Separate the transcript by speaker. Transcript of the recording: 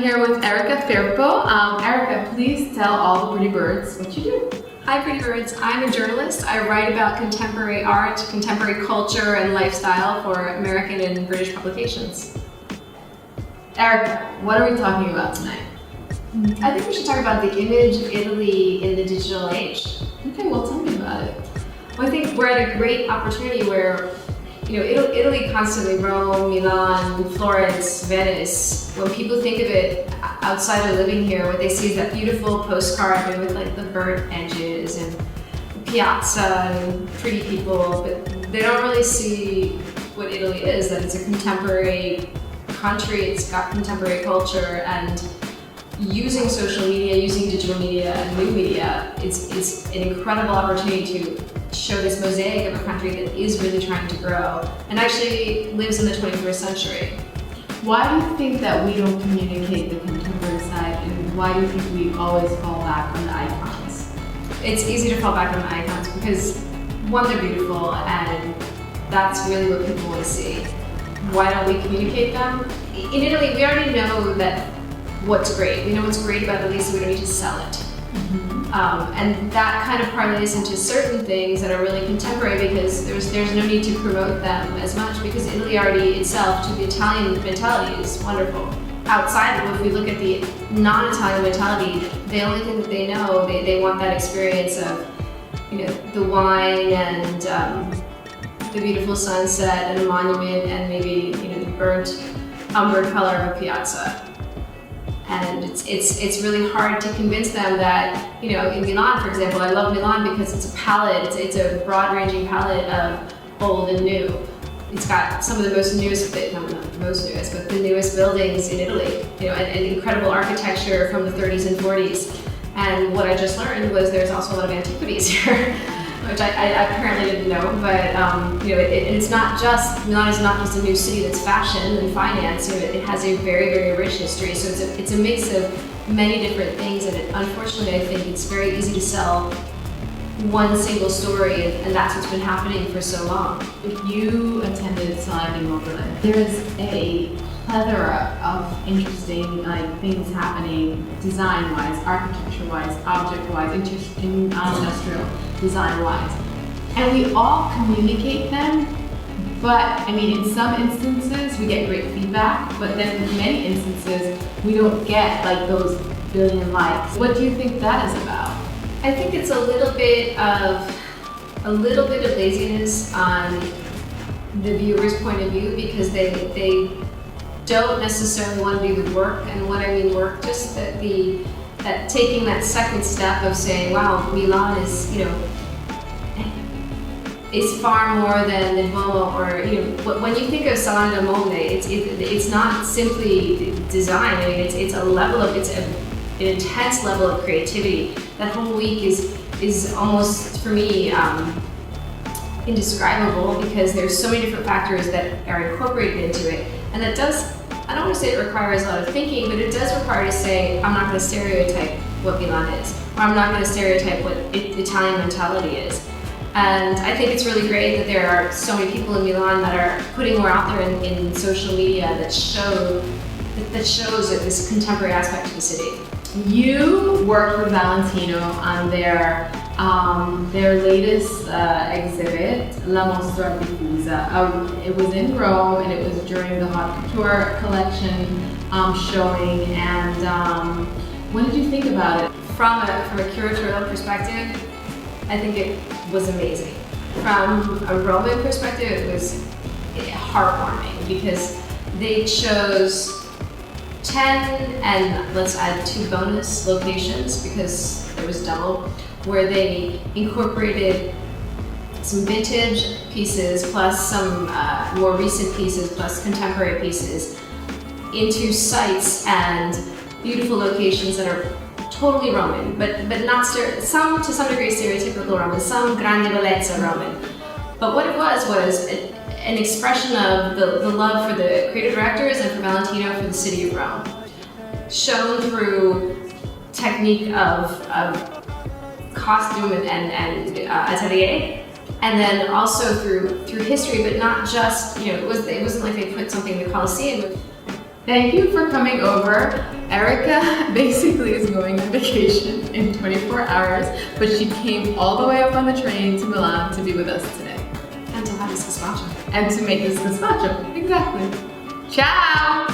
Speaker 1: here with Erica Firpo. Erica, please tell all the pretty birds what you do.
Speaker 2: Hi Pretty Birds, I'm a journalist. I write about contemporary art, contemporary culture, and lifestyle for American and British publications.
Speaker 1: Erica, what are we talking about tonight?
Speaker 2: I think we should talk about the image of Italy in the digital age.
Speaker 1: Okay, well tell me about it.
Speaker 2: Well, I think we're at a great opportunity where, Italy constantly, Rome, Milan, Florence, Venice, when people think of it outside of living here, what they see is that beautiful postcard with like the burnt edges and piazza and pretty people, but they don't really see what Italy is, that it's a contemporary country, it's got contemporary culture, and using social media, using digital media and new media, it's an incredible opportunity to show this mosaic of a country that is really trying to grow and actually lives in the 21st century.
Speaker 1: Why do you think that we don't communicate the contemporary side, and why do you think we always fall back on the icons?
Speaker 2: It's easy to fall back on the icons because, one, they're beautiful and that's really what people want to see. Why don't we communicate them? In Italy, we already know that what's great. We know what's great about Italy, so we don't need to sell it. And that kind of parlays into certain things that are really contemporary because there's no need to promote them as much because Italy already itself, to the Italian mentality, is wonderful. Outside of it, if we look at the non-Italian mentality, the only thing that they know, they want that experience of, the wine and the beautiful sunset and a monument and maybe, the burnt umber color of a piazza. And it's really hard to convince them that, in Milan, for example, I love Milan because it's a palette, it's a broad-ranging palette of old and new. It's got some of the most newest, not the most newest, but the newest buildings in Italy, and incredible architecture from the 30s and 40s. And what I just learned was there's also a lot of antiquities here, which I apparently didn't know, but it's not just, Milan is not just a new city that's fashion and finance, it has a very, very rich history, so it's a mix of many different things, and unfortunately I think it's very easy to sell one single story, and that's what's been happening for so long.
Speaker 1: If you attended Salone di Mobile, there's a plethora of interesting things happening design-wise, architecture-wise, object-wise, industrial design-wise. And we all communicate them, but in some instances we get great feedback, but then in many instances we don't get those billion likes. What do you think that is about?
Speaker 2: I think it's a little bit of laziness on the viewer's point of view because they don't necessarily want to do the work, and when I mean work, just that taking that second step of saying, wow, Milan is far more than the Duomo, or when you think of Salone del Mobile, it's not simply design. It's an intense level of creativity. That whole week is almost, for me, indescribable because there's so many different factors that are incorporated into it, and that does, I don't want to say it requires a lot of thinking, but it does require to say, I'm not going to stereotype what Milan is, or I'm not going to stereotype what Italian mentality is. And I think it's really great that there are so many people in Milan that are putting more out there in social media that shows this contemporary aspect of the city.
Speaker 1: You worked with Valentino on their latest exhibit, La Mostra Diffusa. It was in Rome, and it was during the Haute Couture collection showing. And what did you think about it?
Speaker 2: From a curatorial perspective, I think it was amazing. From a Roman perspective, it was heartwarming because they chose 10 and let's add 2 bonus locations because there was double, where they incorporated some vintage pieces plus some more recent pieces plus contemporary pieces into sites and beautiful locations that are totally Roman, but not to some degree stereotypical Roman, some grande bellezza Roman. But what it was an expression of the love for the creative directors and for Valentino for the city of Rome, shown through technique of costume and atelier, and then also through history, but not just, it wasn't like they put something in the Colosseum.
Speaker 1: Thank you for coming over. Erica basically is going on vacation in 24 hours, but she came all the way up on the train to Milan to be with us today.
Speaker 2: And to have this gazpacho.
Speaker 1: And to make this gazpacho. Exactly. Ciao!